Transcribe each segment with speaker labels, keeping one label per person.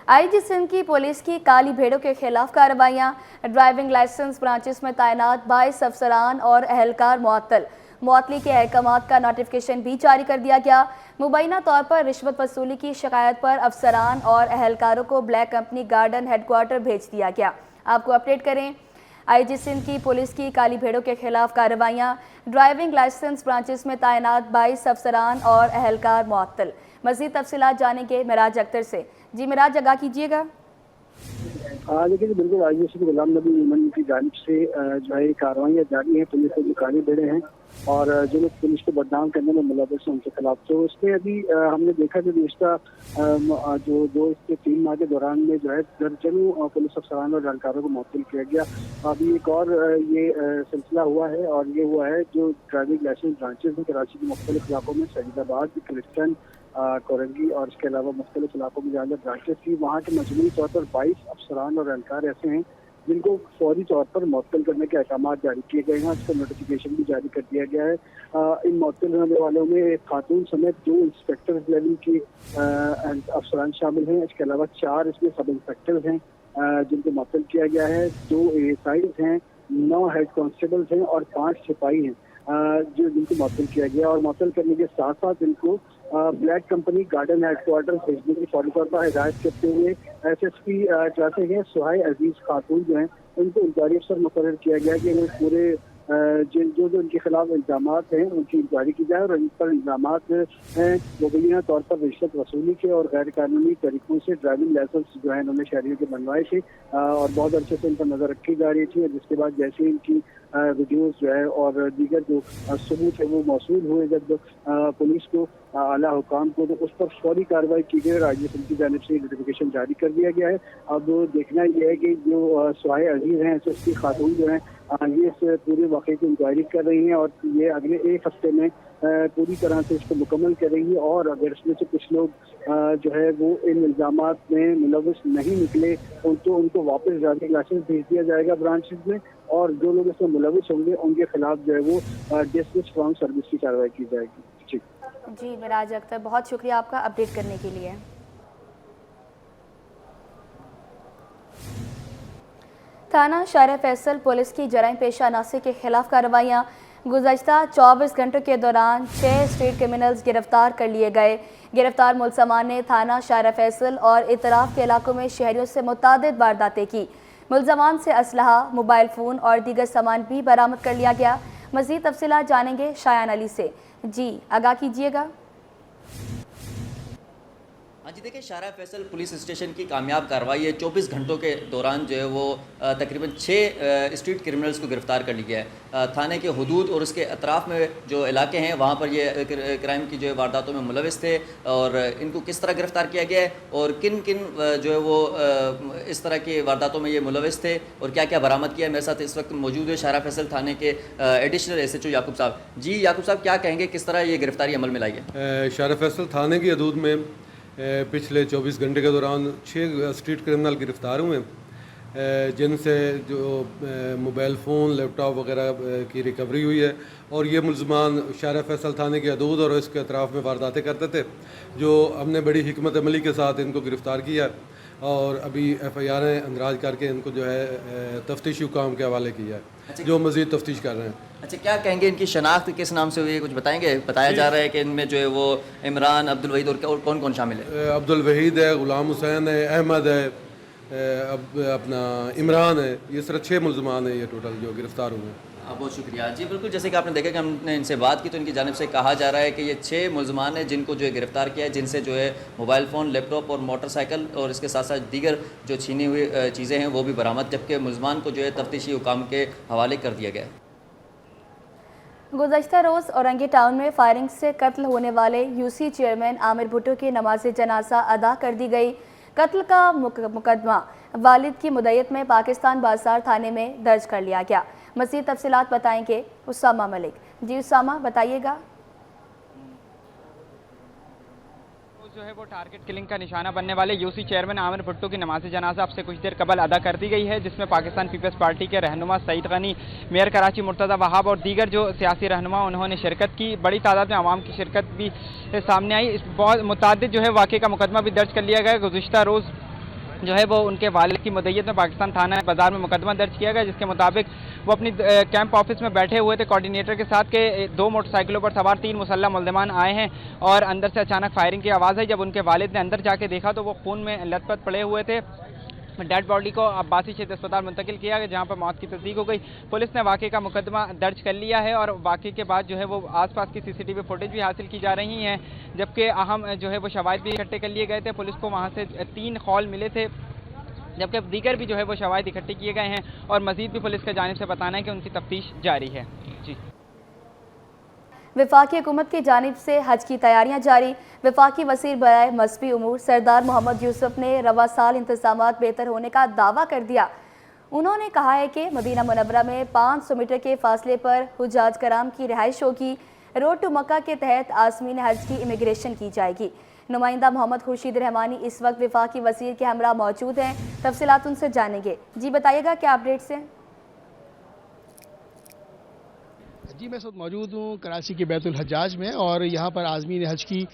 Speaker 1: IG Sindh की police की काली भेड़ों के खिलाफ कार्रवाइयां। ड्राइविंग लाइसेंस ब्रांचेस में तैनात 22 अफसरान और अहलकार मुअत्तली के अहकामात का नोटिफिकेशन भी जारी कर दिया गया। मुबैना तौर पर रिश्वत वसूली की शिकायत पर अफसरान और अहलकारों को ब्लैक कंपनी गार्डन हेडक्वार्टर भेज दिया गया। आपको अपडेट करें, आईजी सिंध की पुलिस की काली भेड़ों के खिलाफ कार्रवाइयां। ड्राइविंग लाइसेंस ब्रांचेस में तैनात 22 अफसरान और अहलकार मुअत्तल। मज़ीद तफसीलात जानेंगे मिराज अख्तर से। जी मिराज, आगाह कीजिएगा।
Speaker 2: देखिए बिल्कुल आईजी सिंध गुलाम नबी मेमन की जानिब से जो है कार्रवाइयाँ जारी हैं। पुलिस के जो काली भेड़े हैं और जो लोग पुलिस को बदनाम करने में मुलव्वस हैं उनके खिलाफ, तो उसमें अभी हमने देखा कि गुज़िश्ता जो 2 से 3 माह के दौरान में जो है दर्जनों पुलिस अफसरान और एहलकारों को मुअत्तल किया गया। अभी एक और ये सिलसिला हुआ है और ये हुआ है जो ड्राइविंग लाइसेंस ब्रांचेज हैं कराची के मुख्तलिफ इलाकों में, सईदाबाद, क्लिफ्टन, कोरंगी और इसके अलावा मुख्तलिफ इलाकों में जहाँ ब्रांचेस थी, वहाँ के मजमूई तौर पर 22 अफसरान और एहलकार ऐसे हैं जिनको फौरी तौर पर मुअत्तल करने के अहकाम जारी किए गए हैं। इसका नोटिफिकेशन भी जारी कर दिया गया है। इन मुअत्तल होने वालों में एक खातून समेत 2 इंस्पेक्टर लेवल की अफसरान शामिल हैं। इसके अलावा 4 इसमें सब इंस्पेक्टर्स हैं जिनको मुअत्तल किया गया है। 2 ASIs हैं, 9 हेड कांस्टेबल्स हैं और 5 सिपाही हैं जो जिनको मुअत्तल किया गया। और मुअत्तल करने के साथ साथ इनको ब्लैक कंपनी गार्डन हेडक्वार्टर भेजने की फौरी तौर पर हिदायत करते हुए SSP चाहते हैं सुहाय अजीज खातून जो हैं उनको इंक्वायरी अफसर मुकर्रर किया गया कि इन्हें पूरे जो इनके खिलाफ इल्ज़ामात हैं उनकी इंक्वायरी की जाए और इन पर इल्ज़ामात हैं मुबैना तौर पर रिश्वत वसूली के और गैर कानूनी तरीकों से ड्राइविंग लाइसेंस जो है इन्होंने शहरियों के बनवाए थे और बहुत अच्छे से इन पर नज़र रखी जा रही थी। जिसके बाद जैसे इनकी वीडियोस जो है और दीगर जो सबूत है वो मौसूल हुए जब पुलिस को आला हुकाम को, तो उस पर फौरी कार्रवाई की गई और आईजी सिंध की जानिब से नोटिफिकेशन जारी कर दिया गया है। अब देखना यह है कि जो सुहाय अजीज हैं SSP खातून जो हैं ये इस पूरे वाक़े की इंक्वायरी कर रही हैं और ये अगले 1 हफ्ते में पूरी तरह से इसको मुकम्मल करेंगी और अगर इसमें से कुछ लोग जो है वो इन इल्ज़ामात में मुलव्वस नहीं निकले तो उनको वापस ड्राइविंग लाइसेंस भेज दिया जाएगा ब्रांचेज में और जो लोग इसमें मुलव्वस होंगे उनके खिलाफ जो है वो डिसमिस फ्रॉम सर्विस की कार्रवाई की जाएगी।
Speaker 1: जी मिराज अख्तर, बहुत शुक्रिया आपका अपडेट करने के लिए। थाना शार फैसल पुलिस की जराइम पेशा नासी के खिलाफ कार्रवाइयाँ। गुज़श्ता 24 घंटों के दौरान 6 स्ट्रीट क्रिमिनल्स गिरफ्तार कर लिए गए। गिरफ्तार मुलज़मान ने थाना शार फैसल और इतराफ़ के इलाकों में शहरियों से मुतादिद वारदातें की। मुलज़मान से असलहा, मोबाइल फ़ोन और दीगर सामान भी बरामद कर लिया गया। मज़ीद तफसीलात जानेंगे शायान अली से। जी आगाह कीजिएगा।
Speaker 3: हाँ जी, देखिए शारा फैसल पुलिस स्टेशन की कामयाब कार्रवाई है। 24 घंटों के दौरान जो है वो तकरीबन 6 स्ट्रीट क्रिमिनल्स को गिरफ्तार कर लिया है। थाने के हदूद और उसके अतराफ़ में जो इलाके हैं वहाँ पर ये क्राइम की जो है वारदातों में मुलविस थे और इनको किस तरह गिरफ्तार किया गया है और किन किन जो है वो इस तरह की वारदातों में ये मुलविस थे और क्या क्या बरामद किया है। मेरे साथ इस वक्त मौजूद है शारा फैसल थाने के एडिशनल SHO याकूब साहब। जी याकूब साहब, क्या कहेंगे, किस तरह ये गिरफ्तारी अमल में लाई है?
Speaker 4: शारा फैसल थाने की हदूद में पिछले 24 घंटे के दौरान 6 स्ट्रीट क्रिमिनल गिरफ़्तार हुए जिनसे जो मोबाइल फ़ोन, लैपटॉप वगैरह की रिकवरी हुई है और ये मुलज़मान शारा फैसल थाने के हदूद और इसके अतराफ़ में वारदातें करते थे, जो हमने बड़ी हिकमत अमली के साथ इनको गिरफ़्तार किया और अभी FIR अंदराज करके इनको जो है तफ्तीशी हुकाम के हवाले किया है, जो मज़ीद तफ्तीश कर रहे हैं।
Speaker 3: अच्छा, क्या कहेंगे, इनकी शनाख्त किस नाम से हुई है, कुछ बताएंगे? बताया जा रहा है कि इनमें जो है वो इमरान, अब्दुल वहीद और कौन कौन शामिल है?
Speaker 4: अब्दुल वहीद है, गुलाम हुसैन है, अहमद है, अपना इमरान है। ये सिर्फ 6 मुलज़मान है ये टोटल जो गिरफ़्तार हुए हैं।
Speaker 3: बहुत शुक्रिया जी। बिल्कुल, जैसे कि आपने देखा कि हमने इनसे बात की तो इनकी जानिब से कहा जा रहा है कि ये 6 मुलज़मान हैं जिनको जो है गिरफ़्तार किया है, जिनसे जो है मोबाइल फ़ोन, लैपटॉप और मोटरसाइकिल और इसके साथ साथ दीगर जो छीनी हुई चीज़ें हैं वो भी बरामद, जबकि मुलज़मान को जो है तफ्तीशी हुकाम के हवाले कर दिया गया है।
Speaker 1: गुज़श्ता रोज़ औरंगी टाउन में फायरिंग से कत्ल होने वाले UC चेयरमैन आमिर भुट्टो की नमाज जनाजा अदा कर दी गई। कत्ल का मुकदमा वालिद की मुद्दत में पाकिस्तान बाजार थाने में दर्ज कर लिया गया। मज़ीद तफसीलात बताएंगे उसामा मलिक। जी उसामा, बताइएगा।
Speaker 5: जो है वो टारगेट किलिंग का निशाना बनने वाले UC चेयरमैन आमिर भुट्टो की नमाज जनाजा अब से कुछ देर कबल अदा कर दी गई है, जिसमें पाकिस्तान पीपल्स पार्टी के रहनुमा सईद गनी, मेयर कराची मुर्तज़ा वहाब और दीगर जो सियासी रहनुमा उन्होंने शिरकत की। बड़ी तादाद में आवाम की शिरकत भी सामने आई। बहुत मुतादिद जो है वाक़े का मुकदमा भी दर्ज कर लिया गया। गुज़िश्ता रोज़ जो है वो उनके वालिद की मुद्दत में पाकिस्तान थाना बाजार में मुकदमा दर्ज किया गया, जिसके मुताबिक वो अपनी कैंप ऑफिस में बैठे हुए थे कोऑर्डिनेटर के साथ के 2 मोटरसाइकिलों पर सवार 3 मुसल्लह मुल्ज़िमान आए हैं और अंदर से अचानक फायरिंग की आवाज़ आई। जब उनके वालिद ने अंदर जाके देखा तो वो खून में लथपथ पड़े हुए थे। डेड बॉडी को अब्बासी शहीद अस्पताल मुंतकिल किया गया, जहां पर मौत की तस्दीक हो गई। पुलिस ने वाक़े का मुकदमा दर्ज कर लिया है और वाक़े के बाद जो है वो आसपास की सीसीटीवी फुटेज भी हासिल की जा रही हैं, जबकि अहम जो है वो शवाहिद भी इकट्ठे कर लिए गए थे। पुलिस को वहां से 3 कॉल मिले थे, जबकि दीगर भी जो है वो शवाहिद इकट्ठे किए गए हैं और मज़ीद भी पुलिस की जानिब से बताना है कि उनकी तफ्तीश जारी है। जी।
Speaker 1: वफाकी हुकूमत की जानिब से हज की तैयारियां जारी। वफाकी वज़ीर बराए मज़हबी उमूर सरदार मोहम्मद यूसुफ ने रवा साल इंतज़ामात बेहतर होने का दावा कर दिया। उन्होंने कहा है कि मदीना मुनव्वरा में 500 मीटर के फासले पर हुज्जाज कराम की रिहाइश होगी। रोड टू मक्का के तहत आज़मीन हज की इमिग्रेशन की जाएगी। नुमाइंदा मोहम्मद खुर्शीद रहमानी इस वक्त वफाकी वज़ीर के हमरा मौजूद हैं, तफसीलात उनसे जानेंगे। जी बताइएगा क्या अपडेट्स हैं?
Speaker 6: जी, मैं इस वक्त मौजूद हूँ कराची के बैतुल हज्जाज में और यहाँ पर आज़मीन हज की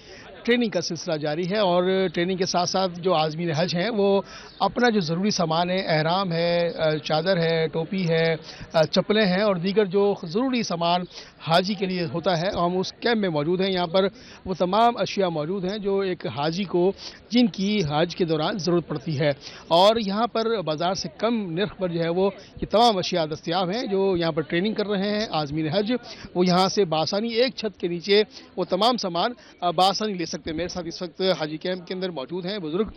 Speaker 6: ट्रेनिंग का सिलसिला जारी है और ट्रेनिंग के साथ साथ जो आज़मीन हज हैं वो अपना जो ज़रूरी सामान है, एहराम है, चादर है, टोपी है, चप्पलें हैं और दीगर जो ज़रूरी सामान हाजी के लिए होता है, हम उस कैंप में मौजूद हैं। यहाँ पर वो तमाम अशिया मौजूद हैं जो एक हाजी को जिनकी हज के दौरान ज़रूरत पड़ती है और यहाँ पर बाज़ार से कम नर्ख पर जो है वो ये तमाम अशिया दस्तियाब हैं। जो यहाँ पर ट्रेनिंग कर रहे हैं आज़मीन हज, वो यहाँ से बासानी एक छत के नीचे वो तमाम सामान बासानी ले सकते हैं। मेरे साथ इस वक्त हाजी कैंप के अंदर मौजूद हैं बुज़ुर्ग,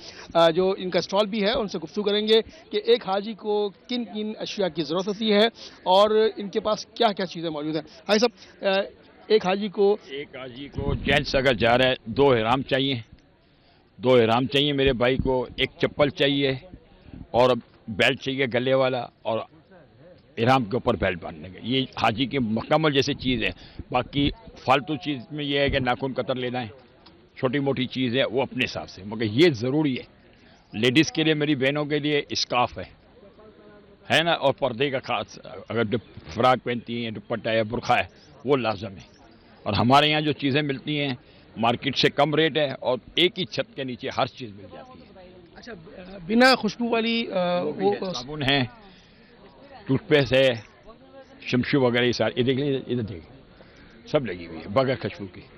Speaker 6: जो इनका स्टॉल भी है, उनसे गुफ्तगू करेंगे कि एक हाजी को किन किन अशिया की ज़रूरत होती है और इनके पास क्या क्या चीज़ें मौजूद हैं। हाजी साहब, एक हाजी को
Speaker 7: जेंट्स अगर जा रहा है 2 एहराम चाहिए मेरे भाई को, एक चप्पल चाहिए और बेल्ट चाहिए गले वाला और एहराम के ऊपर बेल्ट बांधने का। ये हाजी की मुकम्मल जैसी चीज़ है। बाकी फालतू चीज़ में ये है कि नाखून कतर लेना है, छोटी मोटी चीज़ है वो अपने हिसाब से, मगर ये ज़रूरी है। लेडीज़ के लिए, मेरी बहनों के लिए स्कार्फ है ना, और पर्दे का खास, अगर फ्राक पहनती हैं, दुपट्टा है, बुरखा है, वो लाजम है। और हमारे यहाँ जो चीज़ें मिलती हैं मार्केट से कम रेट है और एक ही छत के नीचे हर चीज़ मिल जाती है।
Speaker 6: अच्छा, बिना खुशबू वाली
Speaker 7: वो साबुन है, टूथपेस्ट है, शमशू वगैरह, ये सारे इधर देखिए सब लगी हुई है बगैर खुशबू की।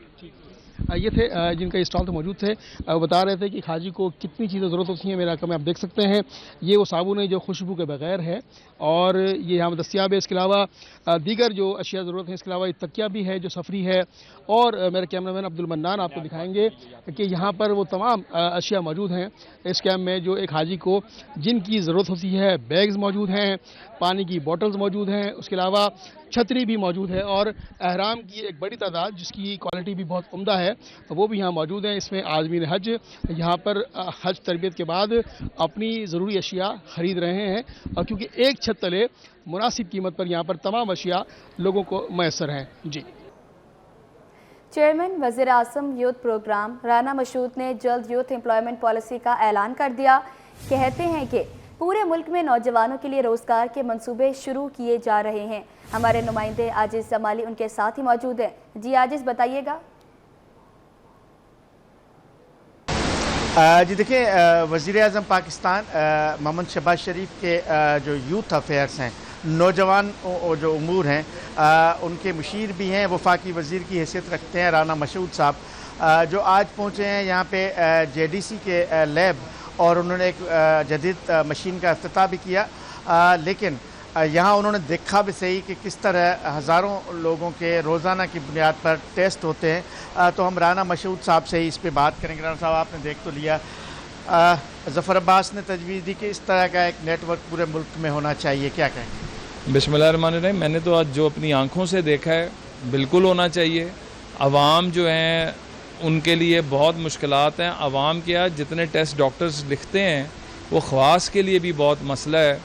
Speaker 6: ये थे जिनका स्टॉल तो मौजूद थे, बता रहे थे कि हाजी को कितनी चीज़ें ज़रूरत होती हैं। मेरा कम आप देख सकते हैं, ये वो साबुन है जो खुशबू के बगैर है और ये यहाँ दस्तियाब है। इसके अलावा दीगर जो अशिया ज़रूरत है, इसके अलावा एक तकिया भी है जो सफरी है और मेरे कैमरामैन अब्दुल मन्नान आपको दिखाएंगे कि यहाँ पर वो तमाम अशिया मौजूद हैं इस कैम्प में जो एक हाजी को जिनकी ज़रूरत होती है। बैग्स मौजूद हैं, पानी की बॉटल्स मौजूद हैं, उसके अलावा छतरी भी मौजूद है और अहराम की एक बड़ी तादाद जिसकी क्वालिटी भी बहुत उम्दा है वो भी यहाँ मौजूद है। इसमें आज़मीन हज यहाँ पर हज तरबियत के बाद अपनी ज़रूरी अशिया ख़रीद रहे हैं और क्योंकि एक छत तले मुनासिब कीमत पर यहाँ पर तमाम अशिया लोगों को मैसर हैं। जी।
Speaker 1: चेयरमैन वज़ीर आज़म यूथ प्रोग्राम राना मशहूद ने जल्द यूथ एम्प्लॉयमेंट पॉलिसी का ऐलान कर दिया। कहते हैं कि पूरे मुल्क में नौजवानों के लिए रोज़गार के मंसूबे शुरू किए जा रहे हैं। हमारे नुमाइंदे आजिज़ जमाली उनके साथ ही मौजूद हैं। जी आजिज़, बताइएगा।
Speaker 8: जी देखिए, वज़ीर आज़म पाकिस्तान मोहम्मद शहबाज शरीफ के जो यूथ अफेयर्स हैं, नौजवान जो उमूर हैं, उनके मुशीर भी हैं, वफाकी वज़ीर की हैसियत रखते हैं राना मशहूद साहब, जो आज पहुँचे हैं यहाँ पे JDC के लैब और उन्होंने एक जदीद मशीन का इफ्तिताह भी किया। लेकिन यहाँ उन्होंने देखा भी सही कि किस तरह हज़ारों लोगों के रोज़ाना की बुनियाद पर टेस्ट होते हैं। तो हम राना मशहूद साहब से ही इस पे बात करेंगे। राना साहब, आपने देख तो लिया, ज़फ़र अब्बास ने तजवीज़ दी कि इस तरह का एक नेटवर्क पूरे मुल्क में होना चाहिए, क्या कहेंगे?
Speaker 9: बिस्मिल्लाहिर्रहमानिर्रहीम। मैंने तो आज जो अपनी आँखों से देखा है बिल्कुल होना चाहिए। अवाम जो हैं उनके लिए बहुत मुश्किलात हैं। अवाम क्या, जितने टेस्ट डॉक्टर्स लिखते हैं वो ख़वास के लिए भी बहुत मसला है।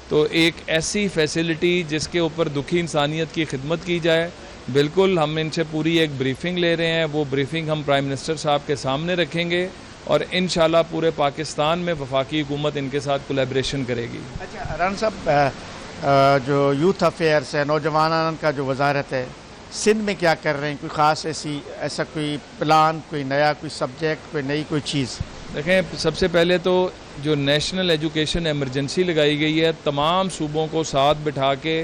Speaker 9: तो एक ऐसी फैसिलिटी जिसके ऊपर दुखी इंसानियत की खिदमत की जाए, बिल्कुल हम इनसे पूरी एक ब्रीफिंग ले रहे हैं। वो ब्रीफिंग हम प्राइम मिनिस्टर साहब के सामने रखेंगे और इंशाल्लाह पूरे पाकिस्तान में वफाकी हुकूमत इनके साथ कोलैबोरेशन करेगी।
Speaker 8: अच्छा राना साहब, जो यूथ अफेयर्स है, नौजवान का जो वजारत है, सिंध में क्या कर रहे हैं? कोई ख़ास ऐसा कोई प्लान, कोई नया कोई सब्जेक्ट, कोई नई कोई चीज़?
Speaker 9: देखें, सबसे पहले तो जो नेशनल एजुकेशन एमरजेंसी लगाई गई है, तमाम सूबों को साथ बिठा के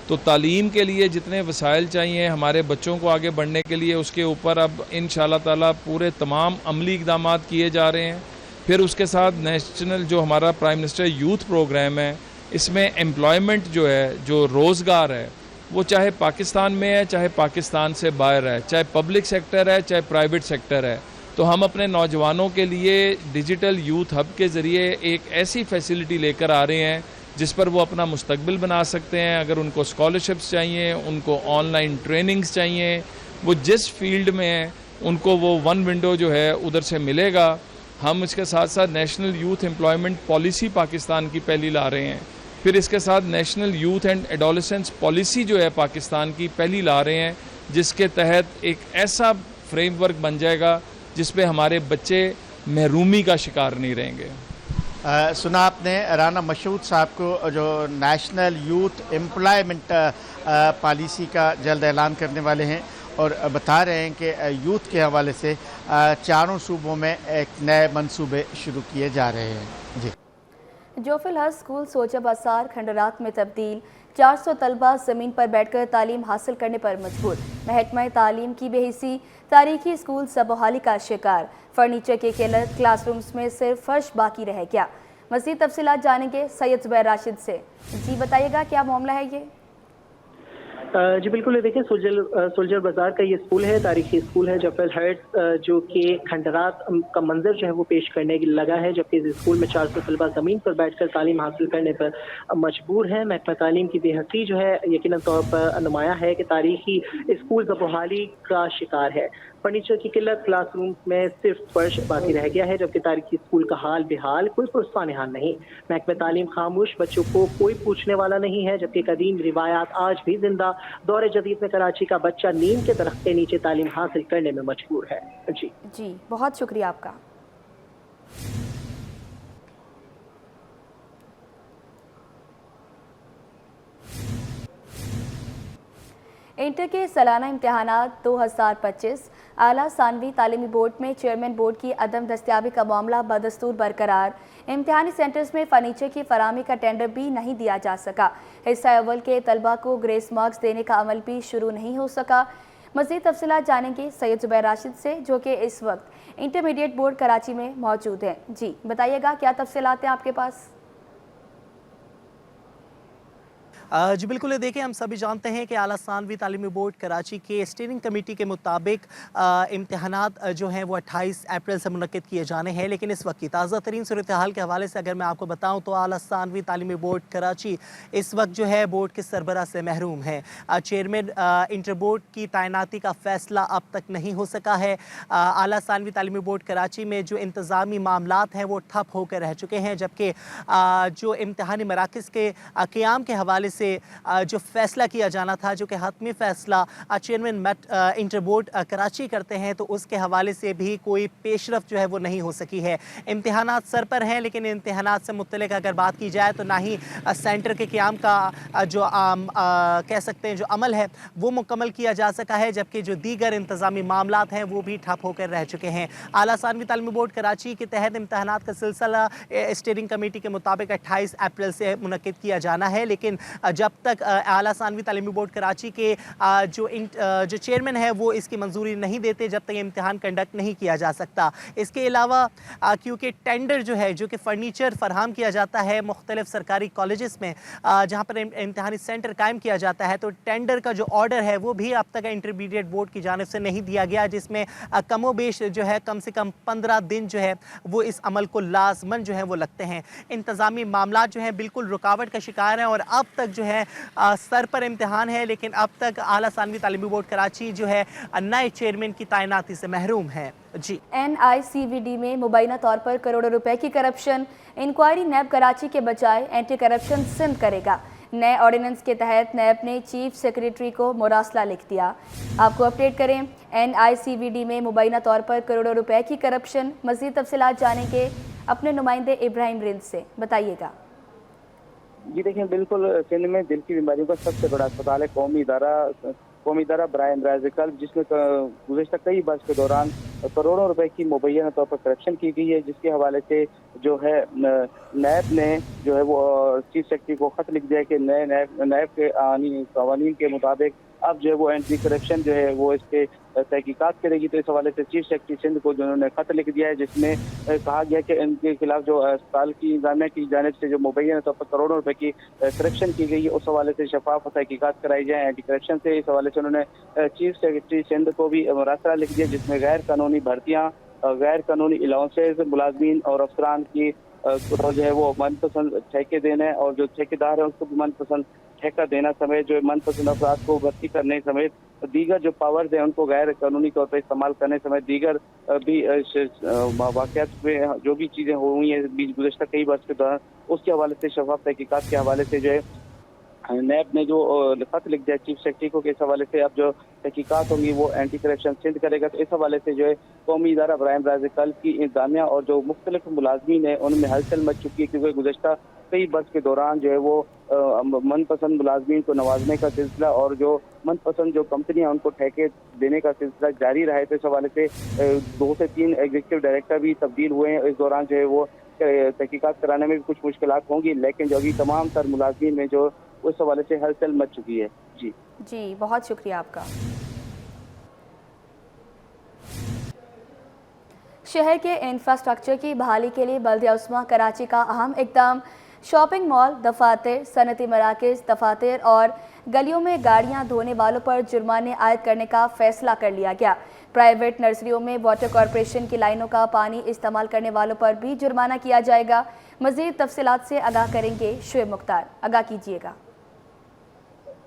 Speaker 9: तो तालीम के लिए जितने वसाइल चाहिए हमारे बच्चों को आगे बढ़ने के लिए, उसके ऊपर अब इंशाअल्लाह ताला पूरे तमाम अमली इक़दाम किए जा रहे हैं। फिर उसके साथ नेशनल जो हमारा प्राइम मिनिस्टर यूथ प्रोग्राम है, इसमें एम्प्लॉयमेंट जो है, जो रोज़गार है, वो चाहे पाकिस्तान में है चाहे पाकिस्तान से बाहर है, चाहे पब्लिक सेक्टर है चाहे प्राइवेट सेक्टर है, तो हम अपने नौजवानों के लिए डिजिटल यूथ हब के ज़रिए एक ऐसी फैसिलिटी लेकर आ रहे हैं जिस पर वो अपना मुस्तकबिल बना सकते हैं। अगर उनको स्कॉलरशिप्स चाहिए, उनको ऑनलाइन ट्रेनिंग्स चाहिए, वो जिस फील्ड में है उनको वो वन विंडो जो है उधर से मिलेगा। हम इसके साथ साथ national youth employment policy Pakistan की पहली ला रहे हैं। फिर इसके साथ national youth and adolescence policy जो है पाकिस्तान की पहली ला रहे हैं, जिसके तहत एक ऐसा फ्रेमवर्क बन जाएगा जिस पे हमारे बच्चे महरूमी का शिकार नहीं रहेंगे।
Speaker 8: सुना आपने राना मशहूद साहब को, जो नेशनल यूथ एम्प्लॉयमेंट पॉलिसी का जल्द ऐलान करने वाले हैं, और बता रहे हैं कि यूथ के हवाले से चारों सूबों में एक नए मंसूबे शुरू किए जा रहे हैं। जी,
Speaker 1: जोफिल हज स्कूल सोजा बाजार खंडरात में तब्दील, 400 तलबा ज़मीन पर बैठकर तालीम हासिल करने पर मजबूर। महकमा तालीम की बेहिसी, तारीखी स्कूल सबहाली का शिकार। फर्नीचर के किलत, क्लासरूम्स में सिर्फ फर्श बाकी रह गया। मज़ीद तफसीलात जानेंगे सैयद ज़ुबैर राशिद से। जी बताइएगा, क्या मामला है ये?
Speaker 10: जी बिल्कुल, ये देखिए सोल्जर बाजार का ये स्कूल है, तारीखी स्कूल है जोफिल हज, जो कि खंडरात का मंजर जो है वो पेश करने लगा है, जबकि इस स्कूल में 400 तलबा ज़मीन पर बैठकर तालीम हासिल करने पर मजबूर है। महकमा तालीम की बेहसी जो है यकीनन तौर पर नुमाया है कि तारीखी स्कूल ज़बोहाली का शिकार है। फर्नीचर की किल्लत, क्लासरूम में सिर्फ फर्श बाकी रह गया है, जबकि तारीखी स्कूल का हाल बेहाल, कोई पुरस्तान हाल नहीं। महकमा तालीम खामोश, बच्चों को कोई पूछने वाला नहीं है, जबकि कदीम रिवायात आज भी जिंदा। दौरे जदीद में कराची का बच्चा नीम के दरख्त के नीचे तालीम हासिल करने में मजबूर है। जी
Speaker 1: बहुत शुक्रिया आपका। इंटर के सालाना इम्तहानात 2025, आला सानवी तालीमी बोर्ड में चेयरमैन बोर्ड की अदम दस्तियाबी का मामला बदस्तूर बरकरार। इम्तहानी सेंटर्स में फर्नीचर की फराहमी का टेंडर भी नहीं दिया जा सका। हिस्सा अव्वल के तलबा को ग्रेस मार्क्स देने का अमल भी शुरू नहीं हो सका। मज़ीद तफसीलात जानेंगे सैयद ज़ुबैर राशिद से, जो कि इस वक्त इंटरमीडिएट बोर्ड कराची में मौजूद हैं। जी बताइएगा, क्या तफसीलात हैं आपके पास?
Speaker 11: जी बिल्कुल, देखिए हम सभी जानते हैं कि आला सानवी तालीमी बोर्ड कराची के स्टीयरिंग कमेटी के मुताबिक इम्तहानात जो हैं वो 28 अप्रैल से मुनक्किद किए जाने हैं, लेकिन इस वक्त की ताज़ा तरीन सूरत हाल के हवाले से अगर मैं आपको बताऊं तो आला सानवी तालीमी बोर्ड कराची इस वक्त जो है बोर्ड के सरबराह से महरूम है। चेयरमैन इंटर बोर्ड की तैनाती का फ़ैसला अब तक नहीं हो सका है। आला सानवी तालीमी बोर्ड कराची में जो इंतज़ामी मामलात हैं वो ठप होकर रह चुके हैं, जबकि जो इम्तहानी मराकज़ के क़याम के हवाले से जो फैसला किया जाना था, जो कि हतमी फैसला चेयरमैन इंटर बोर्ड कराची करते हैं, तो उसके हवाले से भी कोई पेशरफ जो है वो नहीं हो सकी है। इम्तिहानात सर पर हैं, लेकिन इम्तिहानात से मुतल्लिक़ अगर बात की जाए तो ना ही सेंटर के क़याम का जो कह सकते हैं जो अमल है वो मुकम्मल किया जा सका है, जबकि जो दीगर इंतज़ामी मामलात हैं वो भी ठप होकर रह चुके हैं। आला सानवी तालीमी बोर्ड कराची के तहत इम्तिहानात का सिलसिला स्टीयरिंग कमेटी के मुताबिक 28 अप्रैल से मुनक्किद किया जाना है, लेकिन जब तक आला सानवी तालीमी बोर्ड कराची के जो चेयरमैन है वो इसकी मंजूरी नहीं देते, जब तक इम्तिहान कंडक्ट नहीं किया जा सकता। इसके अलावा क्योंकि टेंडर जो है, जो कि फ़र्नीचर फराहम किया जाता है मुख्तलिफ सरकारी कॉलेजेस में जहाँ पर इम्तिहानी सेंटर कायम किया जाता है, तो टेंडर का जो ऑर्डर है वो भी अब तक इंटरमीडिएट बोर्ड की जानिब से नहीं दिया गया, जिसमें कमोबेश जो है कम से कम 15 दिन जो है वो इस अमल को लाजमन जो है वो लगते हैं। इंतज़ामी मामला जो है बिल्कुल रुकावट का शिकार हैं और अब तक जो है सर पर इम्तिहान है, लेकिन अब तक आला सानवी तालीमी बोर्ड कराची जो है नए चेयरमैन की तैनाती से महरूम है। जी,
Speaker 1: NICVD में मुबैना तौर पर करोड़ों रुपए की करप्शन, इंक्वायरी नैब कराची के बजाय एंटी करप्शन सिंध करेगा। नए ऑर्डिनेंस के तहत नैब ने चीफ सेक्रेटरी को मुरासला लिख दिया। आपको अपडेट करें, NICVD में मुबैना तौर पर करोड़ों रुपए की करप्शन। मज़ीद तफसीलात जानेंगे अपने नुमाइंदे इब्राहिम रिंद से, बताइएगा।
Speaker 2: जी देखिए, बिल्कुल सिंध में दिल की बीमारियों का सबसे बड़ा अस्पताल है, कौमी इदारा قومی ادارہ برائے امراض قلب، جس میں گزشتہ کئی برس کے دوران کروڑوں روپے کی مبینہ طور پر کرپشن کی گئی ہے، جس کے حوالے سے جو ہے نیب نے جو ہے وہ چیف سیکرٹری کو خط لکھ دیا کہ نئے نیب کے قوانین کے مطابق اب جو ہے وہ اینٹی کرپشن جو ہے وہ اس کے تحقیقات کرے گی۔ تو اس حوالے سے چیف سیکرٹری سندھ کو جنہوں نے خط لکھ دیا ہے، جس میں کہا گیا کہ ان کے خلاف جو اسپتال کی انتظامیہ کی جانب سے جو مبینہ طور پر کروڑوں روپے کی کرپشن کی گئی ہے، اس حوالے سے شفاف تحقیقات کرائی جائیں اینٹی کرپشن سے۔ اس حوالے سے انہوں نے چیف سیکرٹری سندھ کو بھی مراسلہ لکھ دیا، جس میں غیر قانونی بھرتیاں، غیر قانونی الاؤنسز ملازمین اور افسران کی جو ہے وہ من پسند ٹھیکے دینے، اور جو ٹھیکیدار ہیں اس کو بھی من پسند ٹھیکہ دینا سمیت جو من پسند افراد کو بھرتی کرنے سمیت دیگر جو پاورز ہیں ان کو غیر قانونی طور پر استعمال کرنے سمیت دیگر بھی واقعات میں جو بھی چیزیں ہوئی ہیں بیچ گزشتہ کئی برس کے دوران، اس کے حوالے سے شفاف تحقیقات کے حوالے سے جو ہے نیب نے جو خط لکھ دیا چیف سیکرٹری کو کہ اس حوالے سے اب جو تحقیقات ہوں گی وہ اینٹی کرپشن سندھ کرے گا۔ تو اس حوالے سے جو ہے قومی ادارہ برائے امراض قلب کی انتظامیہ اور جو مختلف ملازمین ہیں ان میں ہلچل مچ چکی ہے، کیونکہ گزشتہ کئی برس کے دوران جو ہے وہ من پسند ملازمین کو نوازنے کا سلسلہ اور جو من پسند جو کمپنیاں ان کو ٹھیکے دینے کا سلسلہ جاری رہا ہے۔ تو اس حوالے سے 2 سے 3 ایگزیکٹو ڈائریکٹر بھی تبدیل ہوئے ہیں۔ اس دوران جو ہے وہ تحقیقات کرانے میں بھی کچھ مشکلات ہوں گی، لیکن جو ابھی تمام تر ملازمین میں جو اس حوالے سے ہلچل مچ چکی ہے۔ جی
Speaker 1: بہت شکریہ آپ کا۔ شہر کے انفراسٹرکچر کی بحالی کے لیے بلدیہ عثمہ کراچی کا اہم اقدام، شاپنگ مال، دفاتر، صنعتی مراکز، دفاتر اور گلیوں میں گاڑیاں دھونے والوں پر جرمانے عائد کرنے کا فیصلہ کر لیا گیا۔ پرائیویٹ نرسریوں میں واٹر کارپوریشن کی لائنوں کا پانی استعمال کرنے والوں پر بھی جرمانہ کیا جائے گا۔ مزید تفصیلات سے آگاہ کریں گے شعیب مختار، آگاہ کیجیے گا۔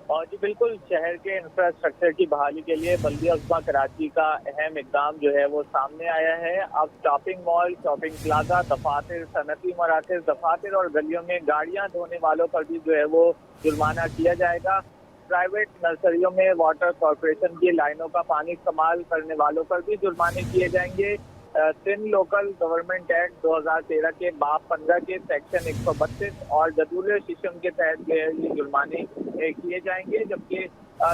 Speaker 12: اور جی بالکل، شہر کے انفراسٹرکچر کی بحالی کے لیے بلدیہ عثمہ کراچی کا اہم اقدام جو ہے وہ سامنے آیا ہے۔ اب شاپنگ مال، شاپنگ پلازا، دفاتر، صنعتی مراکز، دفاتر اور گلیوں میں گاڑیاں دھونے والوں پر بھی جو ہے وہ جرمانہ کیا جائے گا۔ پرائیویٹ نرسریوں میں واٹر کارپوریشن کی لائنوں کا پانی استعمال کرنے والوں پر بھی جرمانے کیے جائیں گے۔ سندھ لوکل گورنمنٹ ایکٹ 2013 کے باب 15 کے سیکشن 132 اور جدول ششم کے تحت یہ جرمانے کیے جائیں گے، جبکہ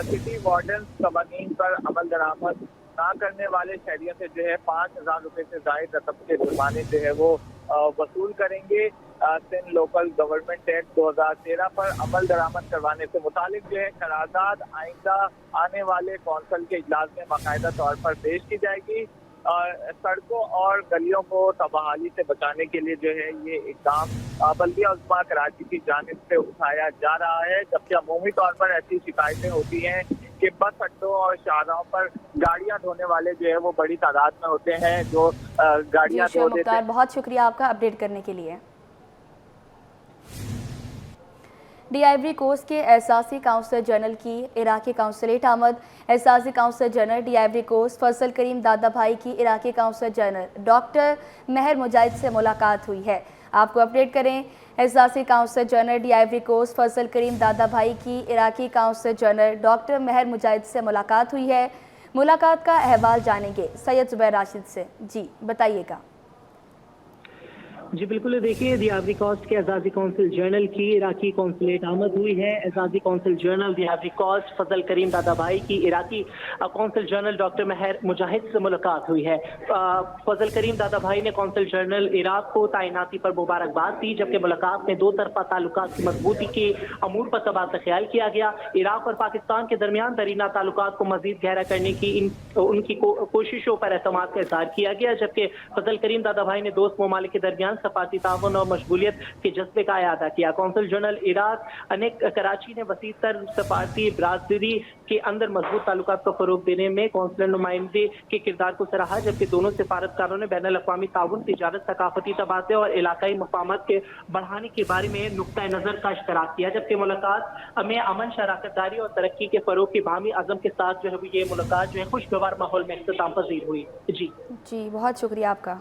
Speaker 12: سٹی وارڈنز قوانین پر عمل درآمد نہ کرنے والے شہریوں سے جو ہے 5,000 روپے سے زائد رقم کے جرمانے جو ہے وہ وصول کریں گے۔ سندھ لوکل گورنمنٹ ایکٹ 2013 پر عمل درآمد کروانے سے متعلق جو ہے قرارداد آئندہ آنے والے کونسل کے اجلاس میں باقاعدہ طور پر پیش کی جائے گی۔ سڑکوں اور گلیوں کو تباہی سے بچانے کے لیے جو ہے یہ اقدام بلدیہ عثمہ کراچی کی جانب سے اٹھایا جا رہا ہے، جبکہ عمومی طور پر ایسی شکایتیں ہوتی ہیں کہ بس اڈوں اور شاہراہوں پر گاڑیاں دھونے والے جو ہے وہ بڑی تعداد میں ہوتے ہیں جو گاڑیاں دھو دیتے ہیں۔
Speaker 1: بہت شکریہ آپ کا اپڈیٹ کرنے کے لیے۔ ڈی آئیوری کوسٹ کے احساسی کونسلر جنرل کی عراقی کونسلیٹ آمد۔ احساسی کونسلر جنرل ڈی آئیوری کوسٹ فضل کریم دادا بھائی کی عراقی کونسلر جنرل ڈاکٹر مہر مجاہد سے ملاقات ہوئی ہے۔ آپ کو اپڈیٹ کریں، احساسی کونسلر جنرل ڈی آئیوری کوسٹ فضل کریم دادا بھائی کی عراقی کونسلر جنرل ڈاکٹر مہر مجاہد سے ملاقات ہوئی ہے۔ ملاقات کا احوال جانیں گے سید زبیر راشد سے۔ جی بتائیے گا۔
Speaker 10: جی بالکل، دیکھیے دی آئیوری کوسٹ کے اعزازی کونسل جنرل کی عراقی کونسلیٹ آمد ہوئی ہے۔ اعزازی کونسل جنرل دی آئیوری کوسٹ فضل کریم دادا بھائی کی عراقی کونسل جنرل ڈاکٹر مہر مجاہد سے ملاقات ہوئی ہے۔ فضل کریم دادا بھائی نے کونسل جنرل عراق کو تعیناتی پر مبارکباد دی، جبکہ ملاقات میں 2 طرفہ تعلقات کی مضبوطی کے امور پر تبادلہ خیال کیا گیا۔ عراق اور پاکستان کے درمیان درینہ تعلقات کو مزید گہرا کرنے کی ان کی کوششوں پر اعتماد کا اظہار کیا گیا، جبکہ فضل کریم دادا بھائی نے دوست ممالک کے درمیان سفارتی تعاون اور مشغولیت کے جذبے کا اعادہ کیا۔ کونسل جنرل عراق کراچی نے وسیع تر سفارتی برادری کے اندر مضبوط تعلقات کو فروغ دینے میں کونسلر نمائندے کے کردار کو سراہا، جبکہ دونوں سفارتکاروں نے بین الاقوامی تعاون، تجارت، ثقافتی تبادلے اور علاقائی مفاہمت کے بڑھانے کے بارے میں نقطہ نظر کا اشتراک کیا، جبکہ ملاقات میں امن، شراکت داری اور ترقی کے فروغ کی باہمی عزم کے ساتھ جو ہے یہ ملاقات جو ہے خوشگوار ماحول میں اختتام پذیر ہوئی۔ جی
Speaker 1: بہت شکریہ آپ کا۔